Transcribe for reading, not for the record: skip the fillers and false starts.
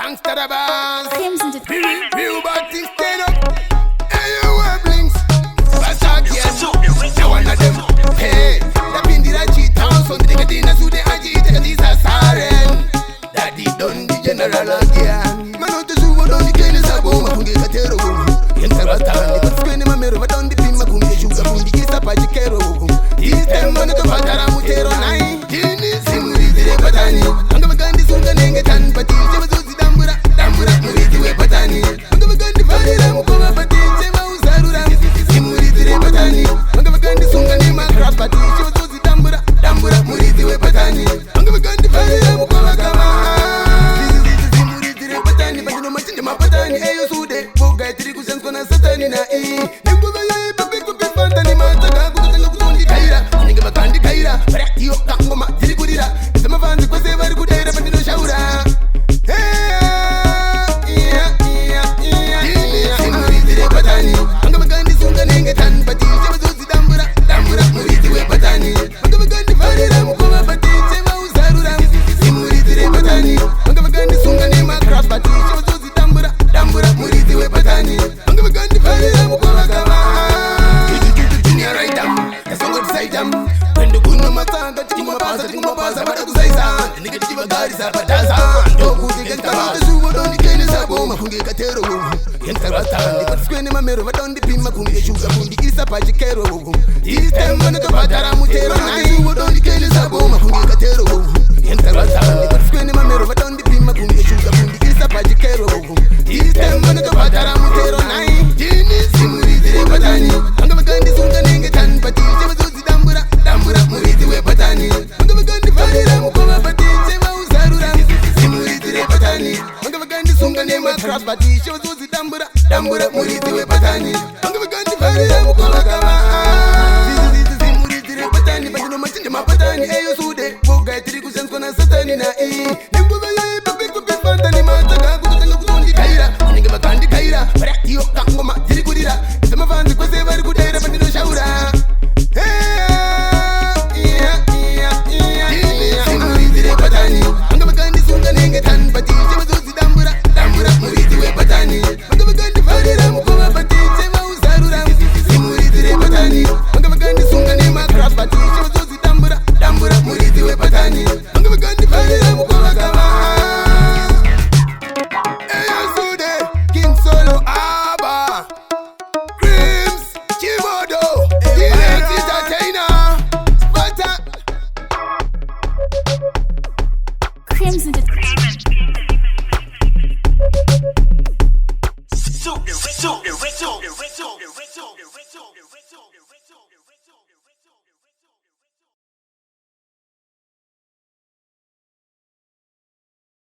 gangsta da boss. Crimson to Real bad things stand up. Hey, you wear blinks. Basta again. Now one of them. Hey, the pindi da cheat house. So the nigga su de agite. These are siren. Daddy done the general again. Man out the sumo done the kene sabo. Makunge katero. Yensa batani. But skene mamero. But on the pin makunge shuga. Kundi kisa pajikero. This time man to fatara mutero nai. Jini simuri zire batani. Anga bagandi sunga nenge tan pati. Jema zuzi dambura. Dambura muriti we batani. Anga bagandi fahira mukoma pati. Jema usarura. Simuri zire batani. Anga bagandi sunga nema crap pati. Jema zuzi dambura. Dambura muriti we batani. Anga bagandi fahira mukoma kama. Simuri zire batani. Bajino machinde mapatani. Eyo sude. Boga etiri kusensko na satani na i. Nimbuga ye papi kupi fantani mataka. Kutenga kutondi kaira. Kuninga bakandi kaira. Barak yo kangoma tiri kudira. Sama fanzi kwa sevari kudaira pandino shaura. Simuri zire batani. Anga bagandi sunga nenge tan pati. Jema zuzi dambura. Dambura muriti we batani. Anga bagandi farira mukoma pati. Jema usarura. Simuri zire batani. Anga bagandi sunga nema crap pati. Jema zuzi dambura. Dambura muriti we batani. Anga bagandi farira mukoma kama. Junior right down. Kasongo decide jam. Pendo kuno matanga. Chikima pasa. Bada kusaisa. Nigga chikiva gari sa badasa. Doku zige kama. Sumo doni kene sabo. Makunge katero. Yensa batani. But skwene mamero. Vadondi pima kunge shuga. Kundi isa pajikero. This time gonna to patara mutero. Sumo doni kene sabo. Makunge katero. Yensa batani. But skwene mamero. Vadondi pima kunge shuga. Kundi isa pajikero. This time gonna to patara mutero. Jini simuri zire batani. Anga bagandi sunga nenge tan pati. Jema zuzi dambura. Dambura muriti we batani. Anga bagandi farira mukoma pati. Jema usarura. Simuri zire batani. Anga bagandi sunga nema crap pati. Jema zuzi dambura. Dambura muriti we batani. Anga bagandi farira mukoma kama. Simuri zire batani. Bajino machinde mapatani. Eyo sude. Boga etiri kusensko na satani na i. Nimbuga